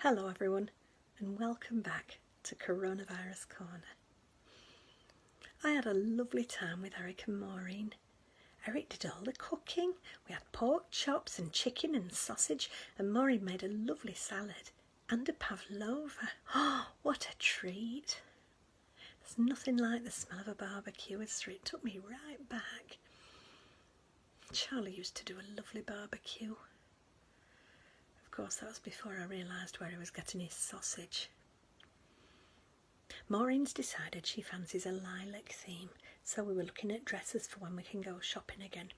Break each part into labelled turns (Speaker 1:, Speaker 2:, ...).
Speaker 1: Hello everyone and welcome back to Coronavirus Corner. I had a lovely time with Eric and Maureen. Eric did all the cooking. We had pork chops and chicken and sausage, and Maureen made a lovely salad and a pavlova. Oh, what a treat. There's nothing like the smell of a barbecue, is there? It took me right back. Charlie used to do a lovely barbecue. Of course, that was before I realised where he was getting his sausage. Maureen's decided she fancies a lilac theme, so we were looking at dresses for when we can go shopping again.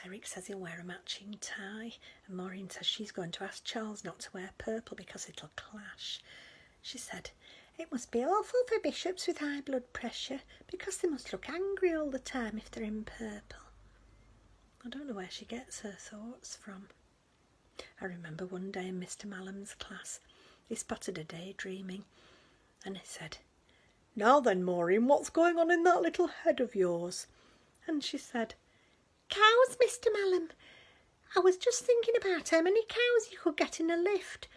Speaker 1: Eric says he'll wear a matching tie, and Maureen says she's going to ask Charles not to wear purple because it'll clash. She said, "It must be awful for bishops with high blood pressure because they must look angry all the time if they're in purple." I don't know where she gets her thoughts from. I remember one day in Mr. Mallam's class, he spotted her daydreaming, and he said, "Now then, Maureen, what's going on in that little head of yours?" And she said, "Cows, Mr. Mallam. I was just thinking about how many cows you could get in a lift,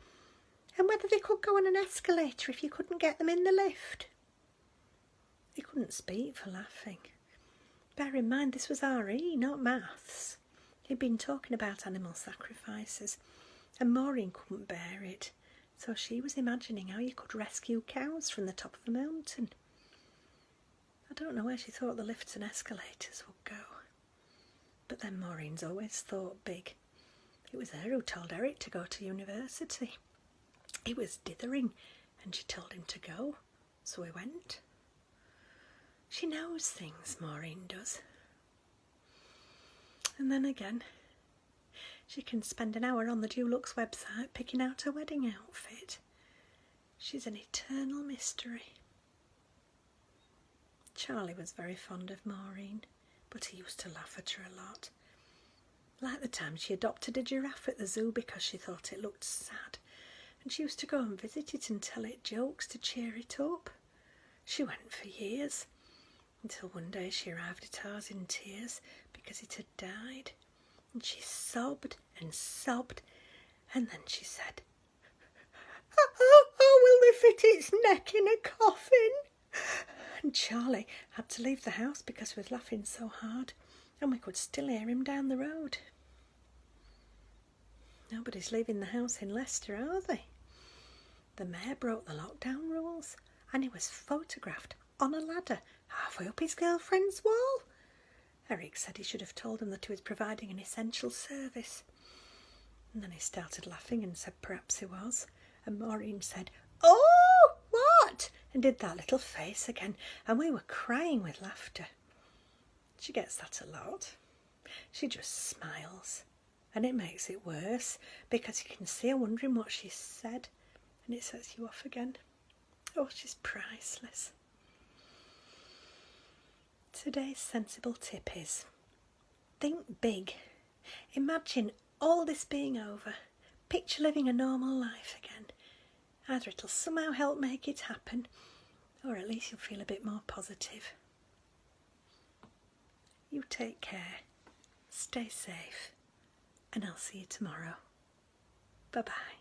Speaker 1: and whether they could go on an escalator if you couldn't get them in the lift." He couldn't speak for laughing. Bear in mind, this was RE, not maths. He'd been talking about animal sacrifices, and Maureen couldn't bear it, so she was imagining how you could rescue cows from the top of a mountain. I don't know where she thought the lifts and escalators would go. But then Maureen's always thought big. It was her who told Eric to go to university. He was dithering, and she told him to go, so he went. She knows things, Maureen does. And then again, she can spend an hour on the Dulux website picking out her wedding outfit. She's an eternal mystery. Charlie was very fond of Maureen, but he used to laugh at her a lot. Like the time she adopted a giraffe at the zoo because she thought it looked sad, and she used to go and visit it and tell it jokes to cheer it up. She went for years, until one day she arrived at ours in tears because it had died. And she sobbed and sobbed, and then she said, "How will they fit its neck in a coffin?" And Charlie had to leave the house because he was laughing so hard, and we could still hear him down the road. Nobody's leaving the house in Leicester, are they? The mayor broke the lockdown rules, and he was photographed on a ladder halfway up his girlfriend's wall. Eric said he should have told him that he was providing an essential service. And then he started laughing and said perhaps he was. And Maureen said, "Oh, what?" and did that little face again, and we were crying with laughter. She gets that a lot. She just smiles, and it makes it worse because you can see her wondering what she said, and it sets you off again. Oh, she's priceless. Today's sensible tip is, think big. Imagine all this being over. Picture living a normal life again. Either it'll somehow help make it happen, or at least you'll feel a bit more positive. You take care, stay safe, and I'll see you tomorrow. Bye-bye.